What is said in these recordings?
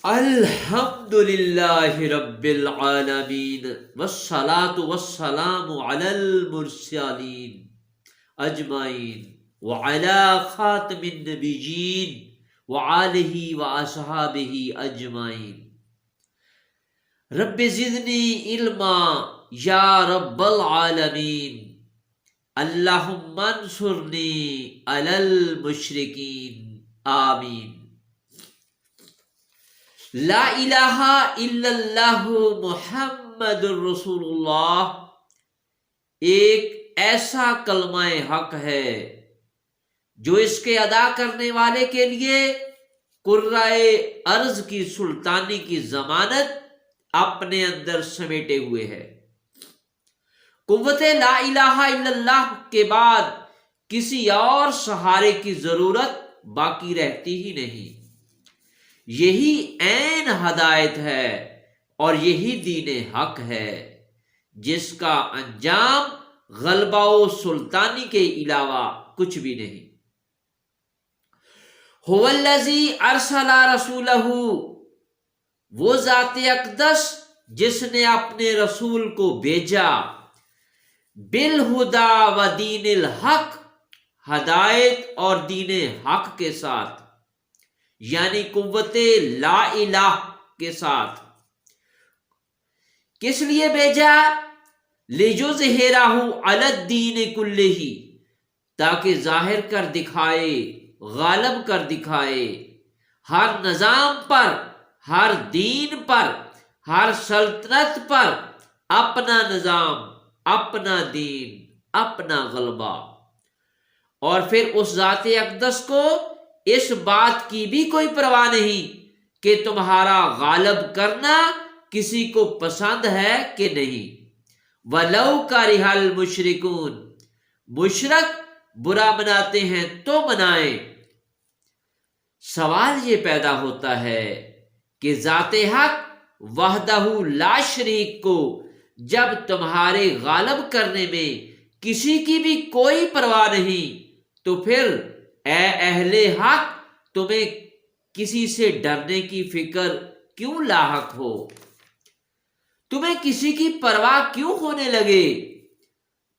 الحمد للہ رب العالمین والصلاة والسلام علی المرسلین اجمعین وعلی خاتم النبیین وآلہ واصحابہ اجمعین۔ رب زدنی علما یا رب العالمین، اللہم انصرنی علی المشرکین، آمین۔ لا الہ الا اللہ محمد الرسول اللہ ایک ایسا کلمہ حق ہے جو اس کے ادا کرنے والے کے لیے قرائے ارض کی سلطانی کی ضمانت اپنے اندر سمیٹے ہوئے ہے۔ قوت لا الہ الا اللہ کے بعد کسی اور سہارے کی ضرورت باقی رہتی ہی نہیں۔ یہی عین ہدایت ہے اور یہی دین حق ہے جس کا انجام غلبہ و سلطانی کے علاوہ کچھ بھی نہیں۔ هو الذی ارسل رسولہ، وہ ذات اقدس جس نے اپنے رسول کو بھیجا، بالہدا و دین الحق، ہدایت اور دین حق کے ساتھ، یعنی قوت لا الہ کے ساتھ۔ کس لیے بھیجا؟ لِیُظْہِرَہُ عَلَى الدِّینِ کُلِّہ، تاکہ ظاہر کر دکھائے، غالب کر دکھائے ہر نظام پر، ہر دین پر، ہر سلطنت پر اپنا نظام، اپنا دین، اپنا غلبہ۔ اور پھر اس ذات اقدس کو اس بات کی بھی کوئی پرواہ نہیں کہ تمہارا غالب کرنا کسی کو پسند ہے کہ نہیں۔ وَلَوْ كَرِهَ الْمُشْرِكُونَ، مشرک برا مناتے ہیں تو منائیں۔ سوال یہ پیدا ہوتا ہے کہ ذات حق وحدہ لا شریک کو جب تمہارے غالب کرنے میں کسی کی بھی کوئی پرواہ نہیں، تو پھر اے اہل حق تمہیں کسی سے ڈرنے کی فکر کیوں لاحق ہو؟ تمہیں کسی کی پرواہ کیوں ہونے لگے؟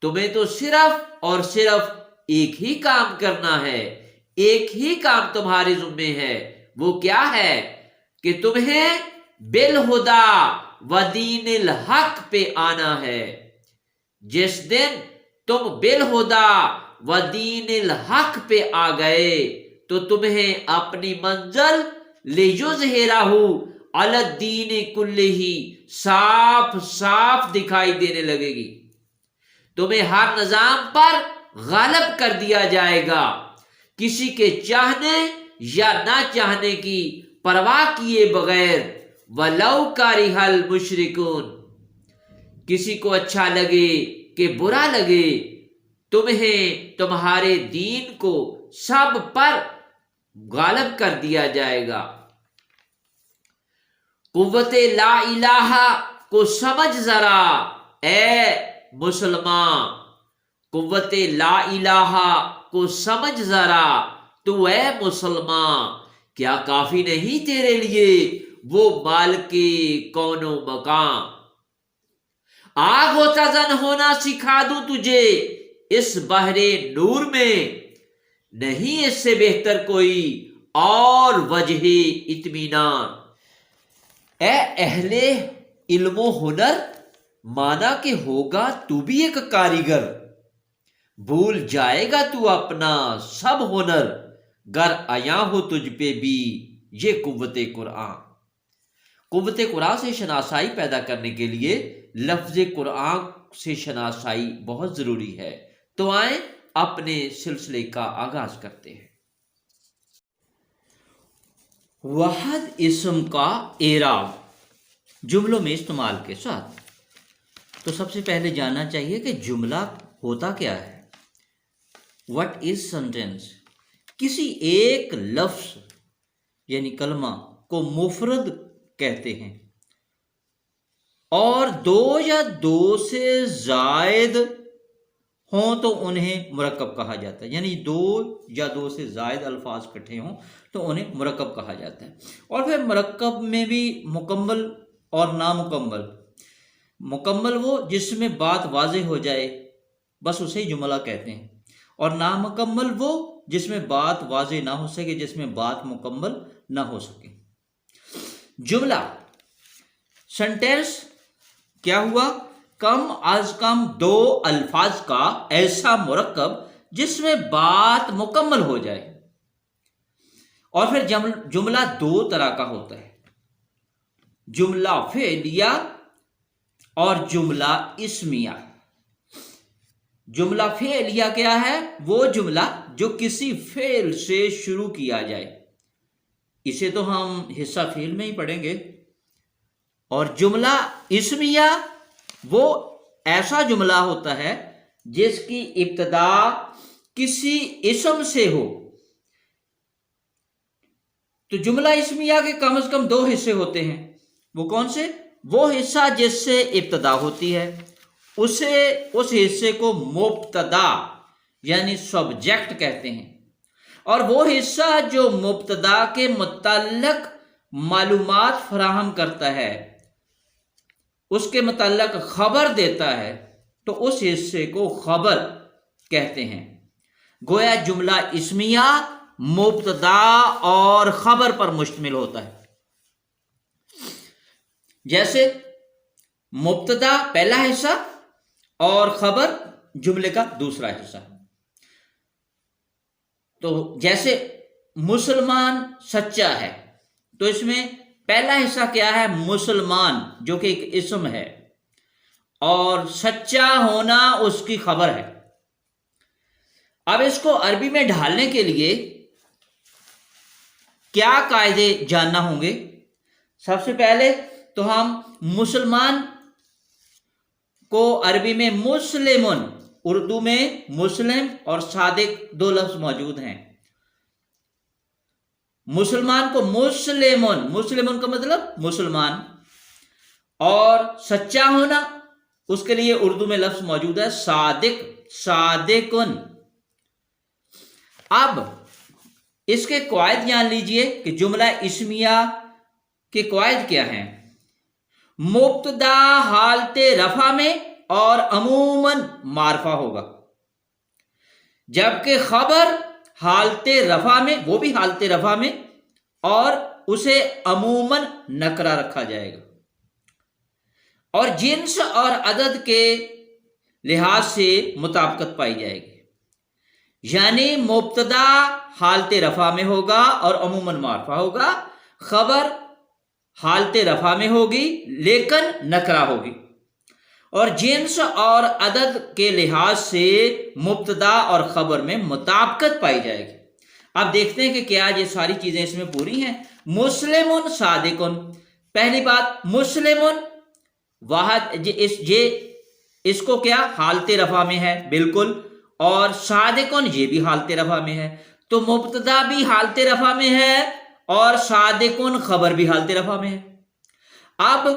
تمہیں تو صرف اور صرف ایک ہی کام کرنا ہے، ایک ہی کام تمہارے ذمے ہے۔ وہ کیا ہے؟ کہ تمہیں بالہدا و دین الحق پہ آنا ہے۔ جس دن تم بالہدا و دین الحق پہ آ گئے تو تمہیں اپنی منزل لِیُظْہِرَہُ عَلَى الدِّینِ کُلِّہ صاف صاف دکھائی دینے لگے گی۔ تمہیں ہر نظام پر غالب کر دیا جائے گا، کسی کے چاہنے یا نہ چاہنے کی پرواہ کیے بغیر۔ وَلَوْ كَرِهَ الْمُشْرِكُونَ، کسی کو اچھا لگے کہ برا لگے، تمہیں تمہارے دین کو سب پر غالب کر دیا جائے گا۔ قوت لا الہ کو سمجھ ذرا اے مسلمان، قوت لا الہ کو سمجھ ذرا تو اے مسلمان، کیا کافی نہیں تیرے لیے وہ مالک کون و مکان؟ آگ و تزن ہونا سکھا دوں تجھے اس بحر نور میں، نہیں اس سے بہتر کوئی اور وجہ اطمینان۔ اے اہل علم و ہنر، مانا کہ ہوگا تو بھی ایک کاریگر، بھول جائے گا تو اپنا سب ہنر، گر آیا ہو تجھ پہ بھی یہ قوت قرآن۔ قوت قرآن سے شناسائی پیدا کرنے کے لیے لفظ قرآن سے شناسائی بہت ضروری ہے۔ تو آئیں اپنے سلسلے کا آغاز کرتے ہیں۔ واحد اسم کا اعراب جملوں میں استعمال کے ساتھ۔ تو سب سے پہلے جاننا چاہیے کہ جملہ ہوتا کیا ہے۔ What is sentence? کسی ایک لفظ یعنی کلمہ کو مفرد کہتے ہیں اور دو یا دو سے زائد ہوں تو انہیں مرکب کہا جاتا ہے، یعنی دو یا دو سے زائد الفاظ اکٹھے ہوں تو انہیں مرکب کہا جاتا ہے۔ اور پھر مرکب میں بھی مکمل اور نامکمل۔ مکمل وہ جس میں بات واضح ہو جائے، بس اسے ہی جملہ کہتے ہیں، اور نامکمل وہ جس میں بات واضح نہ ہو سکے، جس میں بات مکمل نہ ہو سکے۔ جملہ سینٹینس کیا ہوا؟ کم از کم دو الفاظ کا ایسا مرکب جس میں بات مکمل ہو جائے۔ اور پھر جملہ دو طرح کا ہوتا ہے، جملہ فعلیہ اور جملہ اسمیہ۔ جملہ فعلیہ کیا ہے؟ وہ جملہ جو کسی فعل سے شروع کیا جائے، اسے تو ہم حصہ فعل میں ہی پڑھیں گے۔ اور جملہ اسمیہ وہ ایسا جملہ ہوتا ہے جس کی ابتدا کسی اسم سے ہو۔ تو جملہ اسمیہ کے کم از کم دو حصے ہوتے ہیں، وہ کون سے؟ وہ حصہ جس سے ابتدا ہوتی ہے، اس حصے کو مبتدا یعنی سبجیکٹ کہتے ہیں، اور وہ حصہ جو مبتدا کے متعلق معلومات فراہم کرتا ہے، اس کے متعلق خبر دیتا ہے، تو اس حصے کو خبر کہتے ہیں۔ گویا جملہ اسمیہ مبتدا اور خبر پر مشتمل ہوتا ہے۔ جیسے مبتدا پہلا حصہ اور خبر جملے کا دوسرا حصہ۔ تو جیسے مسلمان سچا ہے، تو اس میں پہلا حصہ کیا ہے؟ مسلمان، جو کہ ایک اسم ہے، اور سچا ہونا اس کی خبر ہے۔ اب اس کو عربی میں ڈھالنے کے لیے کیا قاعدے جاننا ہوں گے؟ سب سے پہلے تو ہم مسلمان کو عربی میں مسلمن، اردو میں مسلم اور صادق دو لفظ موجود ہیں۔ مسلمان کو مسلمن کا مطلب مسلمان، اور سچا ہونا اس کے لیے اردو میں لفظ موجود ہے صادقن۔ اب اس کے قواعد جان لیجئے کہ جملہ اسمیہ کے قواعد کیا ہیں۔ مبتدا حالت رفع میں اور عموماً معرفہ ہوگا، جبکہ خبر حالت رفع میں، وہ بھی حالت رفع میں، اور اسے عموماً نکرہ رکھا جائے گا، اور جنس اور عدد کے لحاظ سے مطابقت پائی جائے گی، یعنی مبتدا حالت رفع میں ہوگا اور عموماً معرفہ ہوگا، خبر حالت رفع میں ہوگی لیکن نکرہ ہوگی، اور جنس اور عدد کے لحاظ سے مبتدا اور خبر میں مطابقت پائی جائے گی۔ اب دیکھتے ہیں کہ کیا یہ ساری چیزیں اس میں پوری ہیں۔ مسلمن صادقن، پہلی بات مسلمن واحد، اس کو کیا حالت رفع میں ہے بالکل، اور صادقن یہ بھی حالت رفع میں ہے، تو مبتدا بھی حالت رفع میں ہے اور صادقن خبر بھی حالت رفع میں ہے۔ اب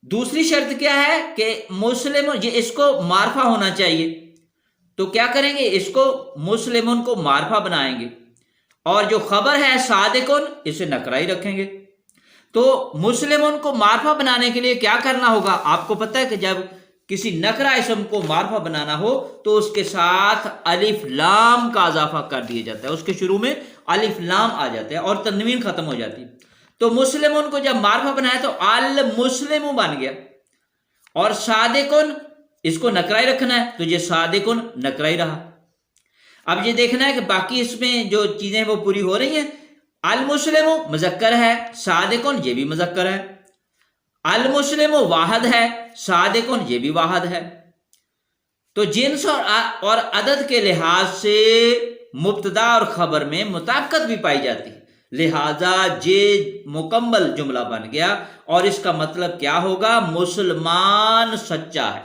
دوسری شرط کیا ہے کہ مسلم، اس کو معرفہ ہونا چاہیے، تو کیا کریں گے؟ اس کو مسلمن کو معرفہ بنائیں گے، اور جو خبر ہے صادقن اسے نکرہ ہی رکھیں گے۔ تو مسلمن کو معرفہ بنانے کے لیے کیا کرنا ہوگا؟ آپ کو پتہ ہے کہ جب کسی نکرہ اسم کو معرفہ بنانا ہو تو اس کے ساتھ الف لام کا اضافہ کر دیا جاتا ہے، اس کے شروع میں الف لام آ جاتا ہے اور تنوین ختم ہو جاتی ہے۔ تو مسلمون کو جب معرفہ بنایا تو المسلم بن گیا، اور صادقن اس کو نکرہ ہی رکھنا ہے تو یہ صادقن نکرہ ہی رہا۔ اب یہ دیکھنا ہے کہ باقی اس میں جو چیزیں وہ پوری ہو رہی ہیں۔ المسلم مذکر ہے، صادقن یہ بھی مذکر ہے، المسلم واحد ہے، صادقن یہ بھی واحد ہے۔ تو جنس اور عدد کے لحاظ سے مبتدا اور خبر میں مطابقت بھی پائی جاتی ہے، لہذا یہ مکمل جملہ بن گیا، اور اس کا مطلب کیا ہوگا؟ مسلمان سچا ہے،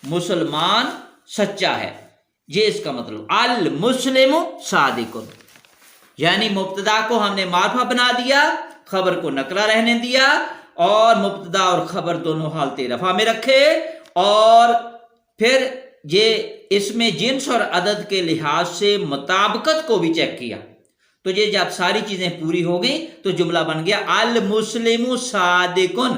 مسلمان سچا ہے، یہ اس کا مطلب۔ المسلم صادق، یعنی مبتدا کو ہم نے معرفہ بنا دیا، خبر کو نکرہ رہنے دیا، اور مبتدا اور خبر دونوں حالت رفع میں رکھے، اور پھر یہ اس میں جنس اور عدد کے لحاظ سے مطابقت کو بھی چیک کیا، تو یہ جب ساری چیزیں پوری ہو گئی تو جملہ بن گیا المسلم صادقن،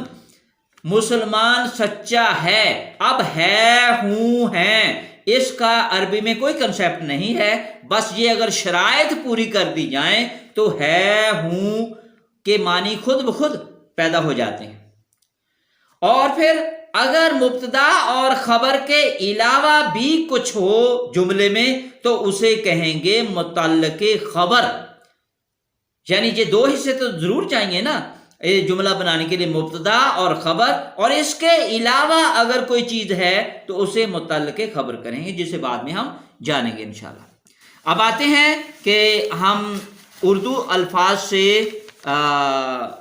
مسلمان سچا ہے۔ اب ہے، ہوں، ہیں، اس کا عربی میں کوئی کنسیپٹ نہیں ہے، بس یہ اگر شرائط پوری کر دی جائیں تو ہے، ہوں کے معنی خود بخود پیدا ہو جاتے ہیں۔ اور پھر اگر مبتدا اور خبر کے علاوہ بھی کچھ ہو جملے میں تو اسے کہیں گے متعلق خبر، یعنی یہ دو حصے تو ضرور چاہیے نا جملہ بنانے کے لیے، مبتدا اور خبر، اور اس کے علاوہ اگر کوئی چیز ہے تو اسے متعلق خبر کریں گے، جسے بعد میں ہم جانیں گے انشاءاللہ۔ اب آتے ہیں کہ ہم اردو الفاظ سے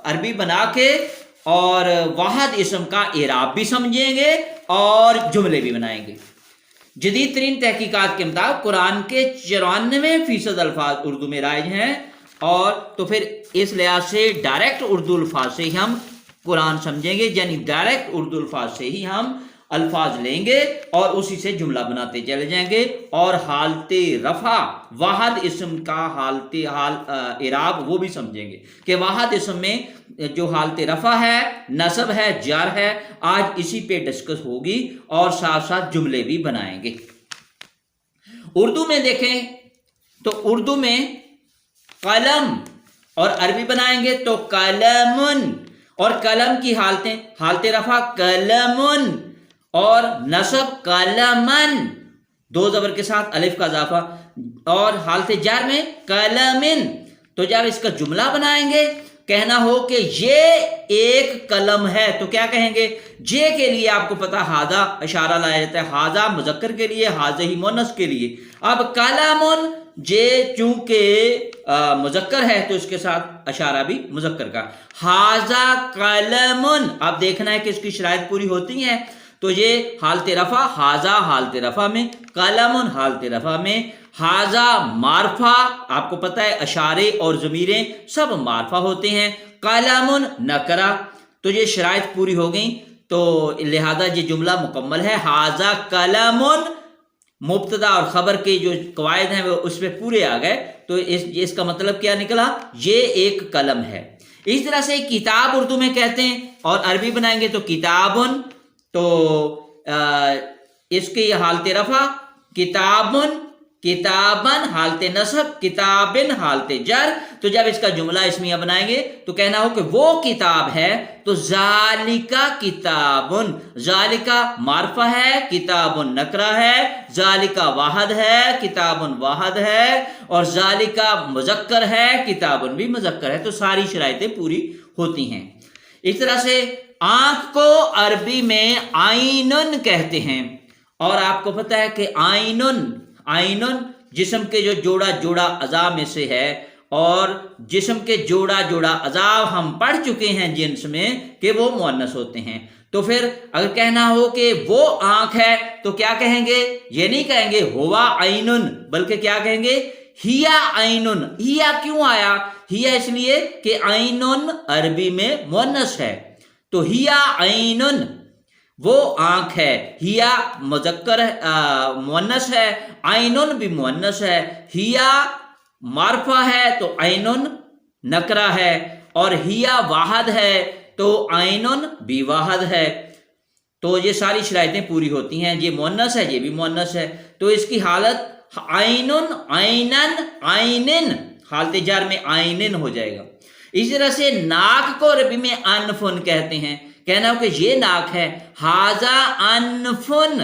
عربی بنا کے اور واحد اسم کا اعراب بھی سمجھیں گے اور جملے بھی بنائیں گے۔ جدید ترین تحقیقات کے مطابق قرآن کے 94% الفاظ اردو میں رائج ہیں، اور تو پھر اس لحاظ سے ڈائریکٹ اردو الفاظ سے ہی ہم قرآن سمجھیں گے، یعنی ڈائریکٹ اردو الفاظ سے ہی ہم الفاظ لیں گے اور اسی سے جملہ بناتے چلے جائیں گے، اور حالت رفع واحد اسم کا حالت اعراب وہ بھی سمجھیں گے کہ واحد اسم میں جو حالت رفع ہے، نصب ہے، جر ہے، آج اسی پہ ڈسکس ہوگی اور ساتھ ساتھ جملے بھی بنائیں گے۔ اردو میں دیکھیں تو اردو میں قلم اور عربی بنائیں گے تو قلمن، اور قلم کی حالتیں، حالت رفع قلمن اور نصب قلمن، دو زبر کے ساتھ الف کا اضافہ، اور حالت جر میں قلمن۔ تو جب اس کا جملہ بنائیں گے، کہنا ہو کہ یہ ایک قلم ہے تو کیا کہیں گے؟ جے کے لیے آپ کو پتا ہاذا اشارہ لایا جاتا ہے، ہاذا مذکر کے لیے، ہاذہ مؤنث کے لیے۔ اب قلمن جے چونکہ مذکر ہے تو اس کے ساتھ اشارہ بھی مذکر کا، ہاذا قلمن۔ اب دیکھنا ہے کہ اس کی شرائط پوری ہوتی ہیں، تو یہ حالت رفع، ہاذا حالت رفع میں، قلمن حالت رفع میں، ہاذا معرفہ، آپ کو پتہ ہے اشارے اور ضمیریں سب معرفہ ہوتے ہیں، قلمن نکرہ، تو یہ شرائط پوری ہو گئیں، تو لہذا یہ جملہ مکمل ہے۔ ہاذا قلمن، مبتدا اور خبر کے جو قواعد ہیں وہ اس پہ پورے آ گئے، تو اس کا مطلب کیا نکلا؟ یہ ایک قلم ہے۔ اس طرح سے کتاب اردو میں کہتے ہیں اور عربی بنائیں گے تو کتابن، تو اس کی حالت رفع کتابن، کتابن حالت نصب، کتابن حالت جر، تو جب اس کا جملہ اسمیہ بنائیں گے تو کہنا ہو کہ وہ کتاب ہے تو ذالکا کتابن، ذالکا معرفہ ہے، کتابن نکرہ ہے، ذالکا واحد ہے، کتابن واحد ہے، اور ذالکا مذکر ہے، کتابن بھی مذکر ہے، تو ساری شرائطیں پوری ہوتی ہیں۔ اس طرح سے آنکھ کو عربی میں عینن کہتے ہیں، اور آپ کو پتہ ہے کہ عینن جسم کے جو جوڑا جوڑا اعضاء میں سے ہے، اور جسم کے جوڑا جوڑا اعضاء ہم پڑھ چکے ہیں جنس میں کہ وہ مؤنث ہوتے ہیں، تو پھر اگر کہنا ہو کہ وہ آنکھ ہے تو کیا کہیں گے؟ یہ نہیں کہیں گے ہوا عینن، بلکہ کیا کہیں گے؟ ہیا عینن۔ ہیا کیوں آیا؟ ہیا اس لیے کہ عینن عربی میں مؤنث ہے، تو ہیا عینن وہ آنکھ ہے، ہیا مذکر مؤنث ہے، عینن بھی مؤنث ہے، ہیا معرفہ ہے تو عینن نکرہ ہے، اور ہیا واحد ہے تو عینن بھی واحد ہے، تو یہ ساری شرائطیں پوری ہوتی ہیں۔ یہ مؤنث ہے، یہ بھی مؤنث ہے، تو اس کی حالت عینن، عینن، عینن، حالت جر میں عینن ہو جائے گا۔ اسی طرح سے ناک کو عربی میں انفن کہتے ہیں، کہنا ہو کہ یہ ناک ہے، ہاذا انفن،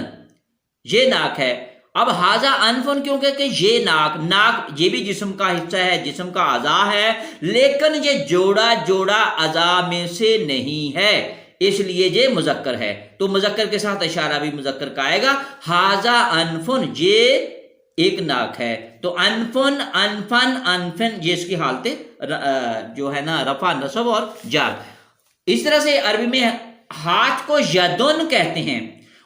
یہ ناک ہے۔ اب ہاذا انفن کیوں کہ یہ ناک یہ بھی جسم کا حصہ ہے، جسم کا اعضاء ہے، لیکن یہ جوڑا جوڑا اعضاء میں سے نہیں ہے، اس لیے یہ مذکر ہے، تو مذکر کے ساتھ اشارہ بھی مذکر کا آئے گا۔ ہاذا انفن، یہ ایک ناک ہے، تو انفن، انفن، انفن، یہ اس کی حالت جو ہے نا رفع، نصب اور جر۔ اس طرح سے عربی میں ہاتھ کو یدن کہتے ہیں،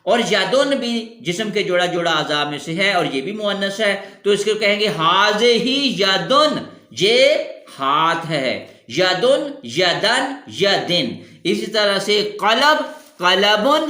اور یدن بھی جسم کے جوڑا جوڑا اعضاء میں سے ہے اور یہ بھی مؤنث ہے، تو اس کو کہیں گے ہاذہ یدن، یہ ہاتھ ہے، یدن، یدن، یدن۔ اسی طرح سے قلب، قلبن،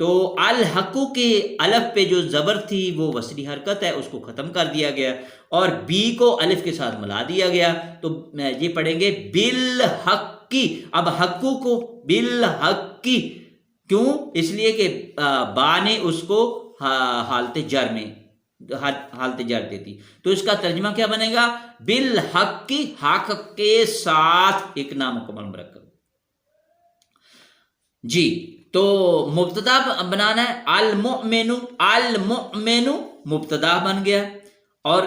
تو الحقو کے الف پہ جو زبر تھی وہ وصلی حرکت ہے، اس کو ختم کر دیا گیا، اور بی کو الف کے ساتھ ملا دیا گیا، تو یہ پڑھیں گے بالحقی۔ اب حقو کو بالحقی، کیوں؟ اس لیے کہ با نے اس کو حالت جر میں حالت جر دیتی، تو اس کا ترجمہ کیا بنے گا؟ بالحقی، حق کے ساتھ ایک نامکمل مرکب۔ جی، تو مبتدا بنانا ہے، المؤمن، المؤمن مبتدا بن گیا، اور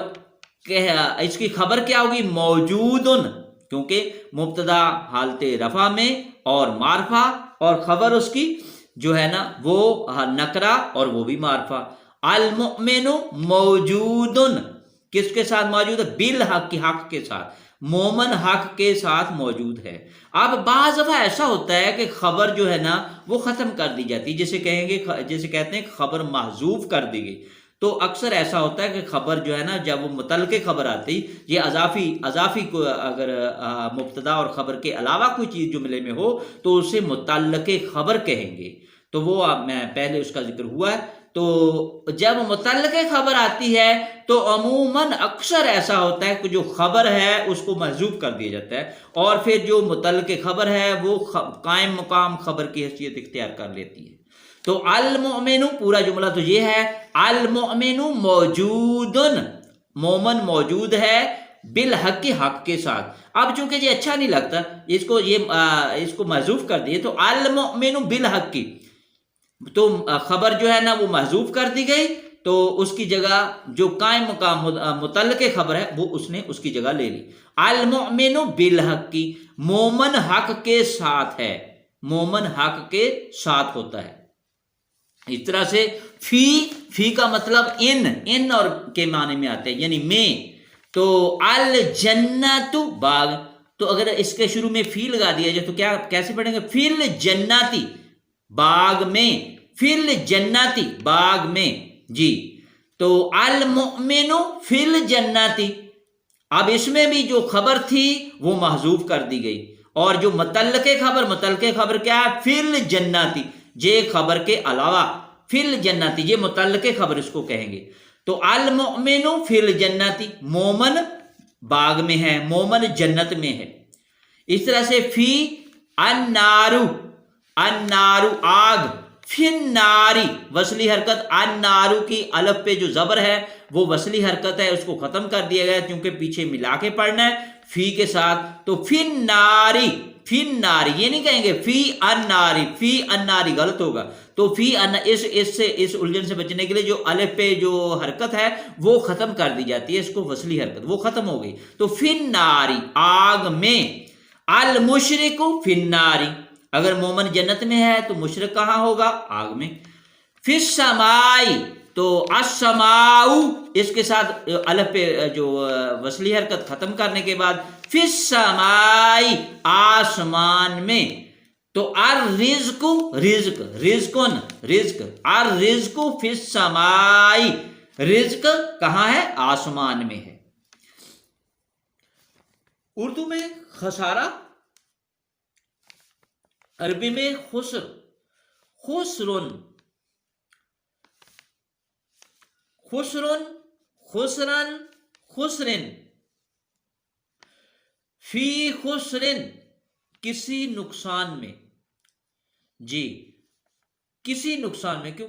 اس کی خبر کیا ہوگی؟ موجودن، کیونکہ مبتدا حالت رفع میں اور معرفہ، اور خبر اس کی جو ہے نا وہ نکرہ اور وہ بھی معرفہ۔ المؤمن موجودن کس کے ساتھ موجود ہے؟ بالحق، حق کے ساتھ، مومن حق کے ساتھ موجود ہے۔ اب بعض دفعہ ایسا ہوتا ہے کہ خبر جو ہے نا وہ ختم کر دی جاتی، جیسے کہیں گے، جیسے کہتے ہیں خبر محذوف کر دی گئی، تو اکثر ایسا ہوتا ہے کہ خبر جو ہے نا جب وہ متعلقہ خبر آتی، یہ اضافی کو اگر مبتدا اور خبر کے علاوہ کوئی چیز جملے میں ہو تو اسے متعلقہ خبر کہیں گے، تو وہ میں پہلے اس کا ذکر ہوا ہے۔ تو جب متعلقہ خبر آتی ہے تو عموماً اکثر ایسا ہوتا ہے کہ جو خبر ہے اس کو محذوف کر دیا جاتا ہے، اور پھر جو متعلقہ خبر ہے وہ قائم مقام خبر کی حیثیت اختیار کر لیتی ہے۔ تو المؤمن پورا جملہ تو یہ ہے، المؤمن موجودن، مومن موجود ہے، بالحق، حق کے ساتھ۔ اب چونکہ یہ اچھا نہیں لگتا، اس کو محذوف کر دیے، تو المؤمن بالحق، تو خبر جو ہے نا وہ محذوف کر دی گئی، تو اس کی جگہ جو قائم مقام متعلق خبر ہے وہ اس نے اس کی جگہ لے لی۔ المؤمن بالحق، مومن حق کے ساتھ ہے، مومن حق کے ساتھ ہوتا ہے۔ اس طرح سے فی کا مطلب ان اور کے معنی میں آتے ہیں، یعنی میں۔ تو الجنت باغ، تو اگر اس کے شروع میں فی لگا دیا جائے تو کیا کیسے پڑھیں گے؟ فی الجنتی، باغ میں، فی الجنتی، باغ میں۔ جی، تو المؤمن فی الجنتی، اب اس میں بھی جو خبر تھی وہ محذوف کر دی گئی، اور جو متعلقہ خبر کیا ہے؟ فی الجنتی، یہ خبر کے علاوہ، فی الجنتی، یہ متعلقہ خبر اس کو کہیں گے۔ تو المؤمن فی الجنتی، مومن باغ میں ہے، مومن جنت میں ہے۔ اس طرح سے فی النار، النار آگ، فی الناری وصلی حرکت، النار کی الف پہ جو زبر ہے وہ وصلی حرکت ہے، اس کو ختم کر دیا گیا کیونکہ پیچھے ملا کے پڑھنا ہے فی کے ساتھ، تو فی الناری، فی الناری، یہ نہیں کہیں گے فی الناری، فی الناری غلط ہوگا، تو فی اس الجھن سے بچنے کے لیے جو الف پہ جو حرکت ہے وہ ختم کر دی جاتی ہے، اس کو وصلی حرکت، وہ ختم ہو گئی، تو فی الناری، آگ میں۔ المشرک فی الناری، اگر مومن جنت میں ہے تو مشرک کہاں ہوگا؟ آگ میں۔ فی السماء، تو السماء، اس کے ساتھ الف پہ جو وصلی حرکت ختم کرنے کے بعد فی السماء، آسمان میں۔ تو الرزق، رزق، رزقن، رزق، الرزق فی السماء، رزق کہاں ہے؟ آسمان میں ہے۔ اردو میں خسارہ، عربی میں خسر، خسرن، خسرن، خسرن، خسرن، فی خسرن، کسی نقصان میں۔ جی، کسی نقصان میں، کیوں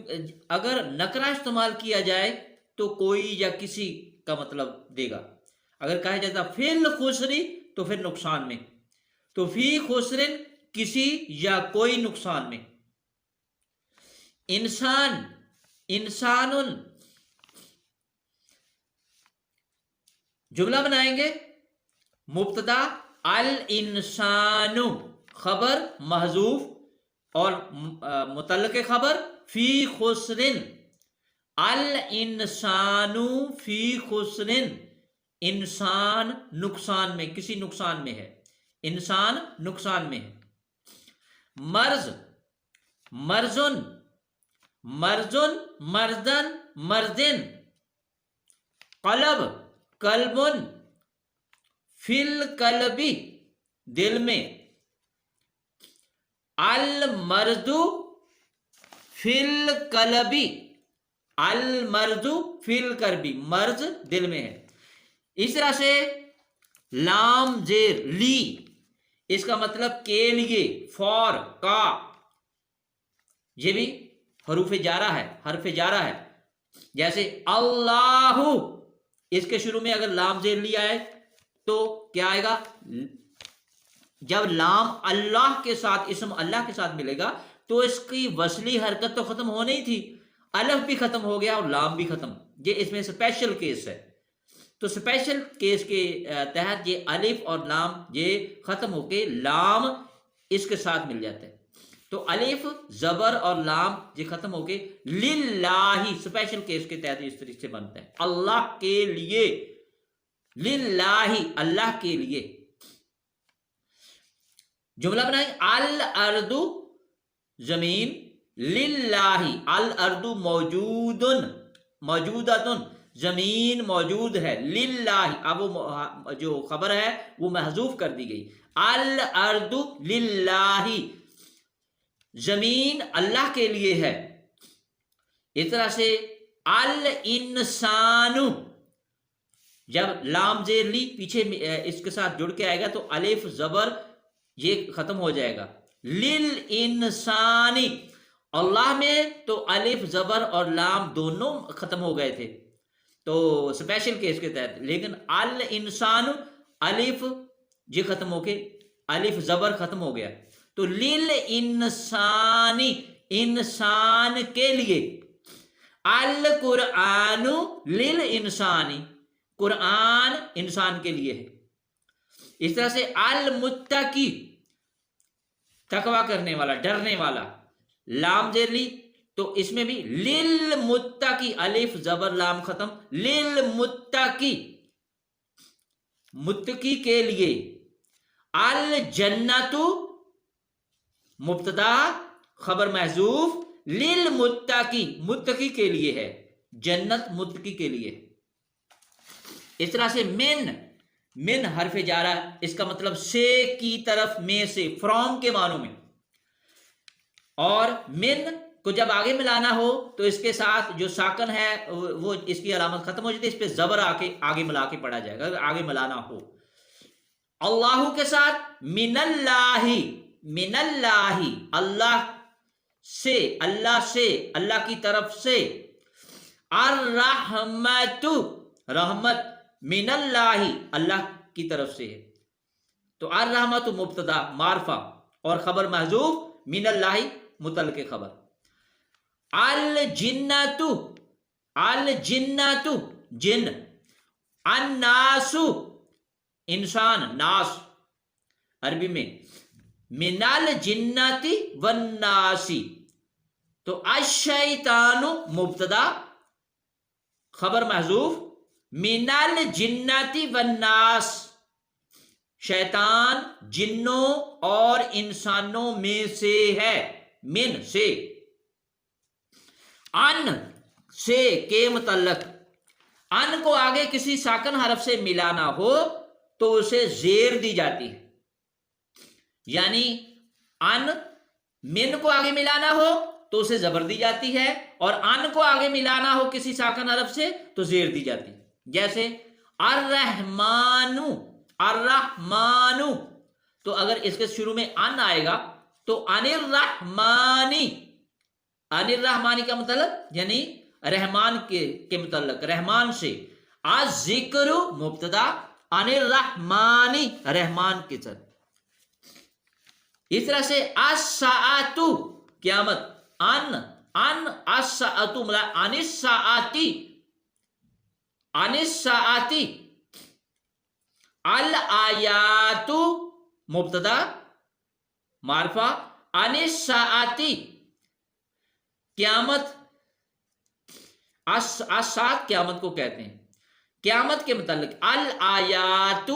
اگر نکرہ استعمال کیا جائے تو کوئی یا کسی کا مطلب دے گا، اگر کہا جاتا فی الخسری تو پھر نقصان میں، تو فی خسرن کسی یا کوئی نقصان میں۔ انسان، انسان، جملہ بنائیں گے، مبتدا الانسان، خبر محذوف، اور متعلقہ خبر فی خسرن، الانسان فی خسرن، انسان نقصان میں، کسی نقصان میں ہے، انسان نقصان میں ہے۔ مرض، مرزن، مرزن، مردن، مردن، قلب، قلبن، فی القلبی، دل میں، المرض فل قلبی، المرض فل کربی، مرض دل میں ہے. اس طرح سے لام زیر لی، اس کا مطلب کے لیے، فور، کا، یہ بھی حروف جارہ ہے، حرف جارہ ہے. جیسے اللہ، اس کے شروع میں اگر لام زیر لی آئے تو کیا آئے گا؟ جب لام اللہ کے ساتھ، اسم اللہ کے ساتھ ملے گا تو اس کی وصلی حرکت تو ختم ہو نہیں تھی، الف بھی ختم ہو گیا اور لام بھی ختم. یہ اس میں اسپیشل کیس ہے. تو اسپیشل کیس کے تحت یہ الف اور لام یہ ختم ہو کے لام اس کے ساتھ مل جاتا ہے. تو الف زبر اور لام یہ ختم ہو کے للہ، اسپیشل کیس کے تحت اس طریقے سے بنتا ہے، اللہ کے لیے، للہ، اللہ کے لیے. جملہ بنائیں، الارض زمین، للہ، الارض موجود، موجودتن، زمین موجود ہے، للہ. اب وہ جو خبر ہے وہ محذوف کر دی گئی، الارض للہ، زمین اللہ کے لیے ہے. اس طرح سے الانسان، جب لام زیر لی پیچھے اس کے ساتھ جڑ کے آئے گا تو الف زبر یہ ختم ہو جائے گا، للانسان. اللہ میں تو الف زبر اور لام دونوں ختم ہو گئے تھے تو اسپیشل کیس کے تحت، لیکن الانسان الف یہ ختم ہو کے الف زبر ختم ہو گیا تو للانسانی، انسان کے لیے. القرآن للانسانی، قرآن انسان کے لیے ہے. اس طرح سے المتقی، تقوی کرنے والا، ڈرنے والا، لام زیر لی تو اس میں بھی للمتقی، الف زبر لام ختم، للمتقی، متقی کے لیے. الجنت مبتدا خبر محذوف، للمتقی، متقی کے لیے ہے، جنت متقی کے لیے. اس طرح سے من حرف جارہ، اس کا مطلب سے کی طرف، میں سے، فرام کے معنوں میں. اور من کو جب آگے ملانا ہو تو اس کے ساتھ جو ساکن ہے وہ اس کی علامت ختم ہو جاتی ہے، اس پہ زبر آ کے آگے ملا کے پڑھا جائے گا آگے ملانا ہو. اللہ کے ساتھ من اللہ، من اللہ، اللہ سے، اللہ سے، اللہ کی طرف سے. الرحمت، رحمت، من اللہ، اللہ کی طرف سے ہے. تو الرحمت مبتدا معرفہ اور خبر محذوف، من اللہ متعلق خبر. الجنت، الجنت جن. الناس انسان، ناس عربی میں، من الجنت والناس. تو الشیطان مبتدا خبر محذوف، من الجنت والناس، شیطان جنوں اور انسانوں میں سے ہے، من سے. ان سے کے متعلق، ان کو آگے کسی ساکن حرف سے ملانا ہو تو اسے زیر دی جاتی ہے. یعنی ان، من کو آگے ملانا ہو تو اسے زبر دی جاتی ہے، اور ان کو آگے ملانا ہو کسی ساکن حرف سے تو زیر دی جاتی ہے. جیسے الرحمن، الرحمن، تو اگر اس کے شروع میں ان آئے گا تو ان الرحمانی، ان الرحمانی کا مطلب یعنی رحمان کے متعلق، رحمان سے. الذکر مبتدا، ان الرحمانی، رحمان کے ساتھ. اس طرح سے الساعۃ قیامت، ان الساعۃ عن الساعۃ، عن الساعۃ. الآیات مبتدا معرفہ، عن الساعۃ قیامت. الساعۃ قیامت کو کہتے ہیں. قیامت کے متعلق الآیات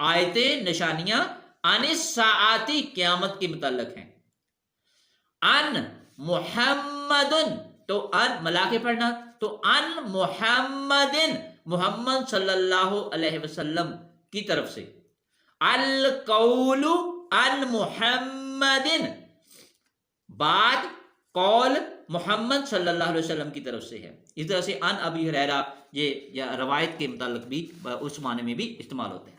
آیتیں، نشانیاں، عن الساعۃ قیامت کے متعلق ہیں. ان محمد، تو ان ملا کے پڑھنا، تو ان محمد، محمد صلی اللہ علیہ وسلم کی طرف سے. القول ان محمد، بات، قول محمد صلی اللہ علیہ وسلم کی طرف سے ہے. اس طرح سے ان ابی ہریرہ یہ روایت کے متعلق بھی اس معنی میں بھی استعمال ہوتے ہیں.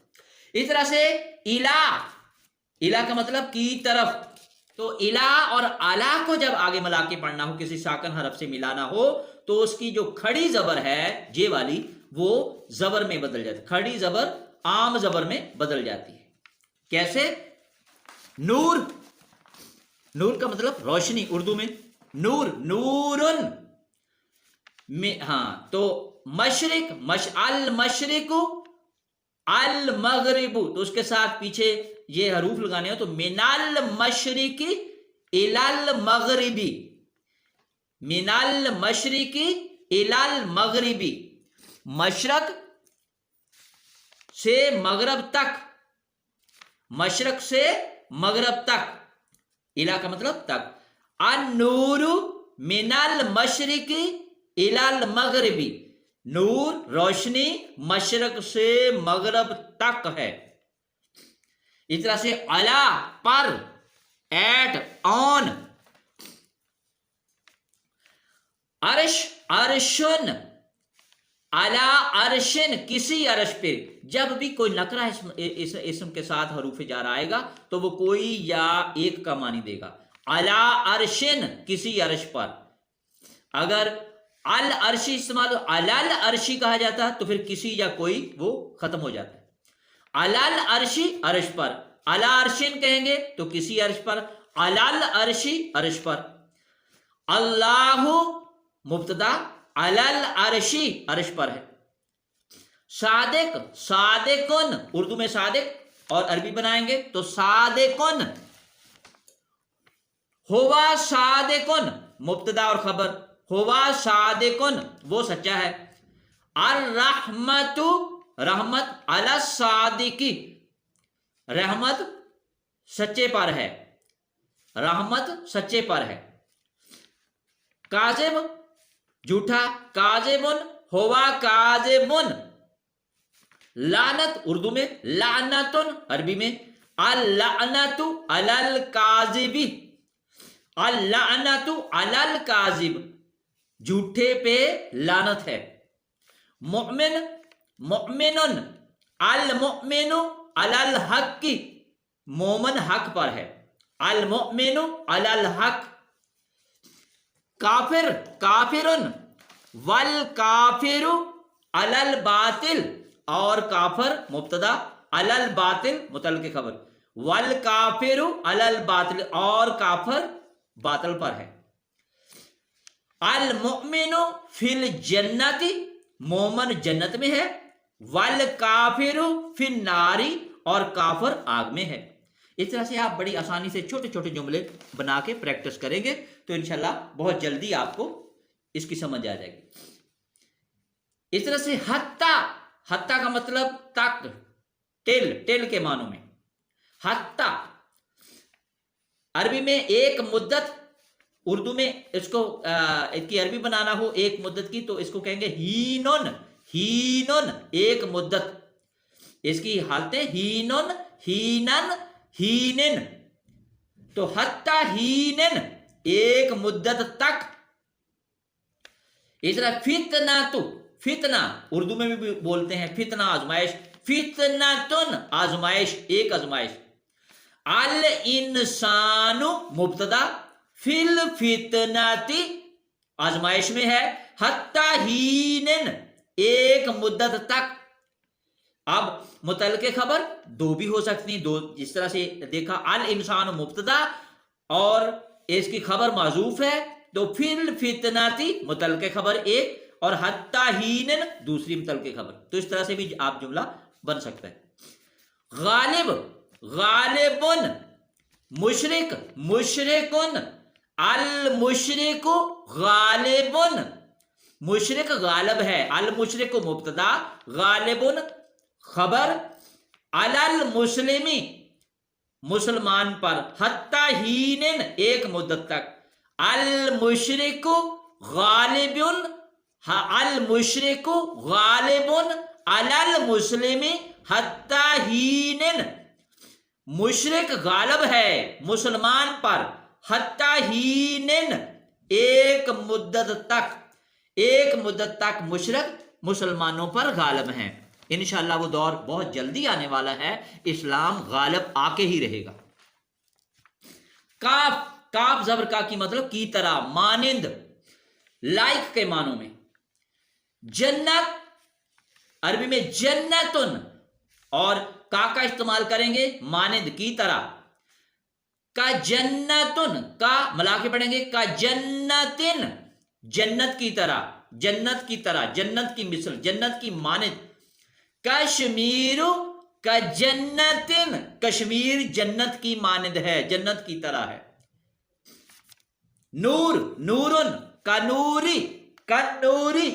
اس طرح سے الہ کا مطلب کی طرف. تو الہ اور اعلیٰ کو جب آگے ملا کے پڑھنا ہو، کسی ساکن حرف سے ملانا ہو، تو اس کی جو کھڑی زبر ہے جے والی وہ زبر میں بدل جاتی ہے. کھڑی زبر عام زبر میں بدل جاتی ہے. کیسے؟ نور. نور کا مطلب روشنی، اردو میں نور، نورن. ہاں تو مشرق، المشرق، المغرب، تو اس کے ساتھ پیچھے یہ حروف لگانے ہو تو من المشرق الی المغرب، من المشرق الی المغرب، مشرق سے مغرب تک، مشرق سے مغرب تک. الہ کا مطلب تک. النور من المشرق الی المغرب، نور روشنی مشرق سے مغرب تک ہے. اس طرح سے علی پر، ایٹ آن. عرش، عرشن، علی عرشن کسی عرش پہ. جب بھی کوئی نکرہ اسم کے ساتھ حروف جر آئے گا تو وہ کوئی یا ایک کا معنی دے گا. علی عرشن کسی عرش پر. اگر العرشی استعمال علی العرشی کہا جاتا ہے تو پھر کسی یا کوئی وہ ختم ہو جاتا ہے. علی العرشی عرش پر، علی عرشن کہیں گے تو کسی عرش پر، علی العرشی عرش پر. اللہ مبتدا، علی العرشی عرش پر ہے. صادق، صادقن اردو میں صادق، اور عربی بنائیں گے تو صادقن. ہوا صادقن مبتدا اور خبر، ہوا صادقن وہ سچا ہے. الرحمت، رحمت، علی الصادقی رحمت سچے پر ہے، رحمت سچے پر ہے. کاذب جھوٹا، کاذبن، ہوا کاذبن. لعنت اردو میں لعنتن، عربی میں اللعنت علی الکاذب، اللعنت علی الکاذب جھوٹے پہ لعنت ہے. مؤمن، مؤمنن، المؤمن علی الحق مومن حق پر ہے، المؤمن علی الحق. کافر، کافرن، والکافر علی الباطل، اور کافر مبتدا، علی الباطل متعلق خبر، والکافر علی الباطل اور کافر باطل پر ہے. المؤمن فی الجنت مومن جنت میں ہے، والکافر فی النار اور کافر آگ میں ہے. اس طرح سے آپ بڑی آسانی سے چھوٹے چھوٹے جملے بنا کے پریکٹس کریں گے تو انشاءاللہ بہت جلدی آپ کو اس کی سمجھ آ جائے گی. اس طرح سے حتی، حتی کا مطلب تک، ٹل، ٹل کے معنوں میں. حتی عربی میں ایک مدت، اردو میں اس کو اس کی عربی بنانا ہو ایک مدت کی تو اس کو کہیں گے ہینن، ہینن ایک مدت. اس کی حالتیں ہینن، ہینن، ہینن. تو حتی ہینن ایک مدت تک. اس طرح فتنہ، تو فتنہ اردو میں بھی بولتے ہیں فتنہ آزمائش، فتنۃن آزمائش، ایک آزمائش. الانسان مبتدا، فی الفتنۃ آزمائش میں ہے، حتی ہینن ایک مدت تک. اب متعلق خبر دو بھی ہو سکتی ہیں، دو جس طرح سے دیکھا الانسان مبتدا اور اس کی خبر معذوف ہے تو فی الفتنۃ متعلق خبر ایک اور حتی ہینن دوسری متعلق خبر. تو اس طرح سے بھی آپ جملہ بن سکتا ہے. غالب، غالبن، مشرک، مشرکن، المشرک غالبن مشرک غالب ہے، المشرک مبتدا، غالبن خبر، علی المسلمی مسلمان پر، حتی ہینن ایک مدت تک. المشرک غالبن، المشرک غالبن علی المسلم حتی ہینن مشرک غالب ہے مسلمان پر، حتی ہینن ایک مدت تک مشرک مسلمانوں پر غالب ہیں. انشاءاللہ وہ دور بہت جلدی آنے والا ہے، اسلام غالب آ کے ہی رہے گا. کاف زبر کا کی مطلب کی طرح، مانند، لائک کے معنوں میں. جنت عربی میں جنتن، اور کا استعمال کریں گے مانند، کی طرح. کا جنتن، کا ملا کے پڑھیں گے کا جنتن، جنت کی طرح، جنت کی طرح، جنت کی مثل، جنت کی مانند. کشمیر کا جنتن، کشمیر جنت کی مانند ہے، جنت کی طرح ہے. نور، نورن کا نوری، کا نوری،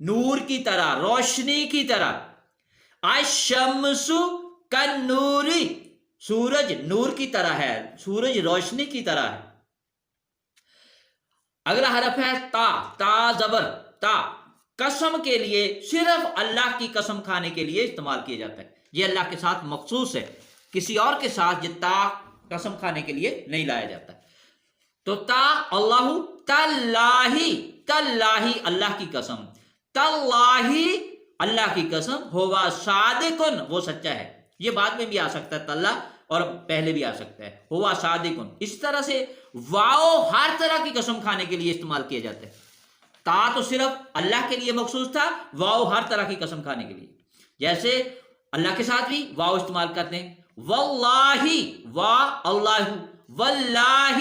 نور کی طرح، روشنی کی طرح. الشمس کا نوری، سورج نور کی طرح ہے، سورج روشنی کی طرح ہے. اگلا حرف ہے تا زبر، تا قسم کے لیے، صرف اللہ کی قسم کھانے کے لیے استعمال کیا جاتا ہے. یہ اللہ کے ساتھ مخصوص ہے، کسی اور کے ساتھ یہ تا قسم کھانے کے لیے نہیں لایا جاتا. تو تا اللہ، تاللہ، تاللہ اللہ کی قسم، تاللہ اللہ کی قسم، ہوا صادقن وہ سچا ہے. یہ بعد میں بھی آ سکتا ہے تاللہ، اور پہلے بھی آ سکتا ہے ہوا صادقن. اس طرح سے واؤ ہر طرح کی قسم کھانے کے لیے استعمال کیا جاتا ہے. تا تو صرف اللہ کے لیے مخصوص تھا، واؤ ہر طرح کی قسم کھانے کے لیے. جیسے اللہ کے ساتھ بھی واؤ استعمال کرتے ہیں، واللہ، وا اللہ، واللہ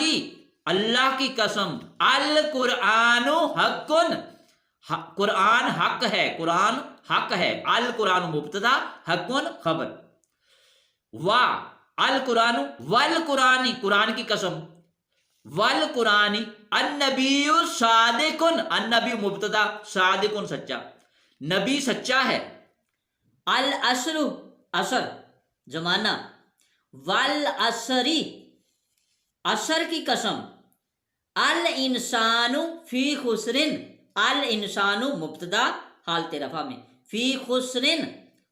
اللہ کی قسم، القرآن حق، قرآن حق ہے، قرآن حق ہے. القرآن مبتدا، حق خبر. وا القرآن، والقرآن قرآن کی قسم، والقرآن. النبی صادق، النبی مبتدا، صادق سچا، نبی سچا ہے. العصر عصر زمانہ، والعصری عصر کی قسم. الانسان فی خسرن، الانسان مبتدا حالت رفع میں، فی خسرن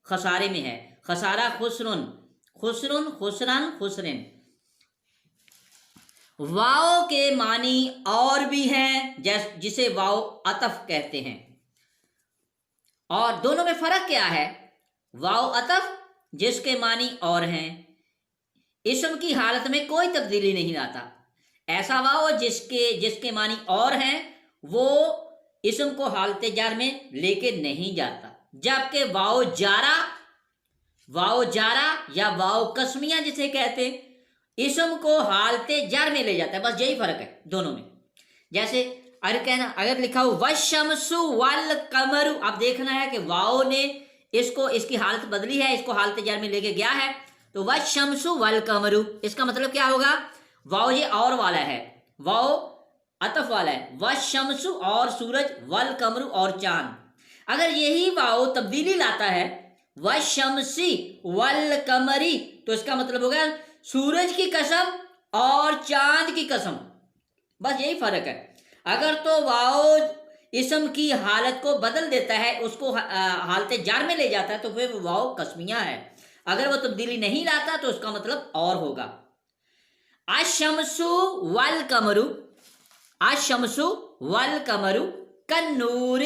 خسارے میں ہے، خسارہ خسرن، خسرن خسرن خسرن. واؤ کے معنی اور بھی ہیں جسے واؤ عطف کہتے ہیں. اور دونوں میں فرق کیا ہے؟ واؤ عطف جس کے معنی اور ہیں، اسم کی حالت میں کوئی تبدیلی نہیں لاتا. ایسا واؤ جس کے معنی اور ہیں وہ اسم کو حالت جر میں لے کے نہیں جاتا. جبکہ واؤ جارا یا واؤ قسمیہ جسے کہتے ہیں، اسم کو حالت جر میں لے جاتا ہے. بس یہی فرق ہے دونوں میں. جیسے اگر لکھا ہو والشمس والقمر، اب دیکھنا ہے کہ واؤ نے اس کی حالت بدلی ہے، اس کو حالت جر میں لے کے گیا ہے. تو والشمس والقمر، اس کا مطلب کیا ہوگا؟ واؤ یہ اور والا ہے، واؤ عطف والا ہے. والشمس اور سورج، والقمر اور چاند. اگر یہی واؤ تبدیلی لاتا ہے والشمسی والقمری، تو اس کا مطلب ہوگا سورج کی قسم اور چاند کی قسم. بس یہی فرق ہے. اگر تو واؤ اسم کی حالت کو بدل دیتا ہے، اس کو حالت جر میں لے جاتا ہے، تو پھر واؤ قسمیہ ہے. اگر وہ تبدیلی نہیں لاتا تو اس کا مطلب اور ہوگا. الشمس والقمر، الشمس والقمر کالنور،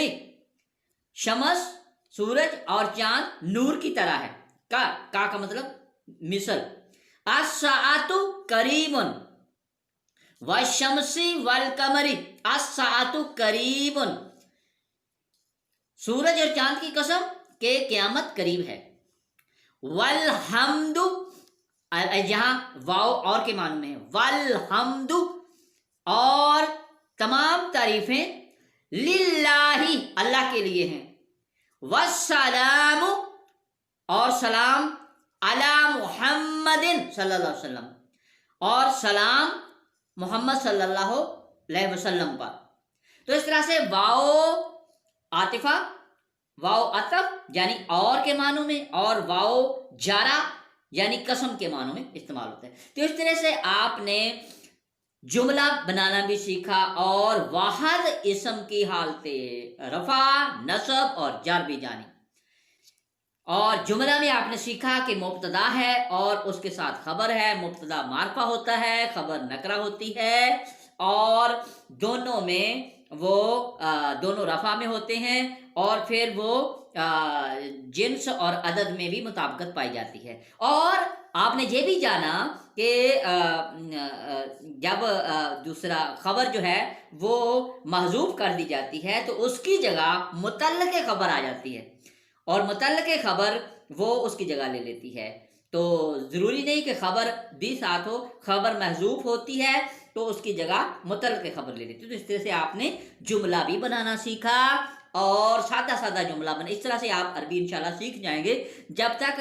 شمس سورج اور چاند نور کی طرح ہے. کا مطلب مثل. الساعۃ قریب، والشمس والقمر الساعۃ قریب، سورج اور چاند کی قسم کہ قیامت قریب ہے. والحمد، جہاں واؤ اور کے معنی میں ہے، والحمد اور تمام تعریفیں للہ اللہ کے لیے ہیں. والسلام اور سلام علی محمد صلی اللہ علیہ وسلم، اور سلام محمد صلی اللہ علیہ وسلم پر. تو اس طرح سے واؤ عاطفہ، واؤ عطف یعنی اور کے معنوں میں، اور واؤ جارا یعنی قسم کے معنوں میں استعمال ہوتا ہے. تو اس طرح سے آپ نے جملہ بنانا بھی سیکھا اور واحد اسم کی حالت رفع، نصب اور جر بھی جانی. اور جملہ میں آپ نے سیکھا کہ مبتدا ہے اور اس کے ساتھ خبر ہے. مبتدا معرفہ ہوتا ہے، خبر نکرہ ہوتی ہے، اور دونوں میں وہ دونوں رفع میں ہوتے ہیں، اور پھر وہ جنس اور عدد میں بھی مطابقت پائی جاتی ہے۔ اور آپ نے یہ بھی جانا کہ جب دوسرا خبر جو ہے وہ محذوف کر دی جاتی ہے تو اس کی جگہ متعلق خبر آ جاتی ہے، اور متعلق خبر وہ اس کی جگہ لے لیتی ہے۔ تو ضروری نہیں کہ خبر بھی ساتھ ہو، خبر محذوف ہوتی ہے تو اس کی جگہ متعلق خبر لے لیتی ہے۔ تو اس طرح سے آپ نے جملہ بھی بنانا سیکھا، اور سادہ سادہ جملہ بنا، اس طرح سے آپ عربی انشاءاللہ سیکھ جائیں گے۔ جب تک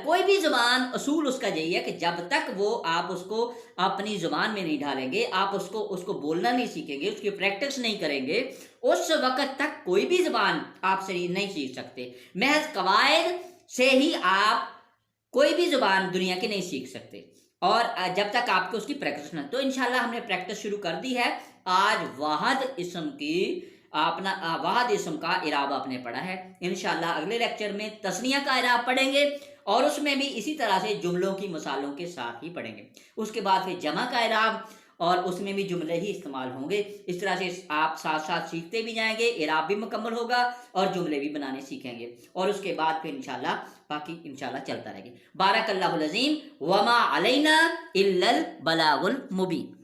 کوئی بھی زبان، اصول اس کا یہی ہے کہ جب تک وہ آپ اس کو اپنی زبان میں نہیں ڈالیں گے، آپ اس کو بولنا نہیں سیکھیں گے، اس کی پریکٹس نہیں کریں گے، اس وقت تک کوئی بھی زبان آپ سے نہیں سیکھ سکتے۔ محض قواعد سے ہی آپ کوئی بھی زبان دنیا کی نہیں سیکھ سکتے، اور جب تک آپ کو اس کی پریکٹس نہ۔ تو انشاءاللہ ہم نے پریکٹس شروع کر دی ہے۔ آج واحد اسم کا اعراب آپ نے پڑھا ہے، انشاءاللہ اگلے لیکچر میں تثنیہ کا اعراب پڑھیں گے، اور اس میں بھی اسی طرح سے جملوں کی مثالوں کے ساتھ ہی پڑھیں گے۔ اس کے بعد پھر جمع کا اعراب، اور اس میں بھی جملے ہی استعمال ہوں گے۔ اس طرح سے آپ ساتھ ساتھ سیکھتے بھی جائیں گے، اعراب بھی مکمل ہوگا اور جملے بھی بنانے سیکھیں گے، اور اس کے بعد پھر انشاءاللہ باقی انشاءاللہ چلتا رہے گا۔ بارک اللہ العظیم، وما علینا الا البلاغ المبین۔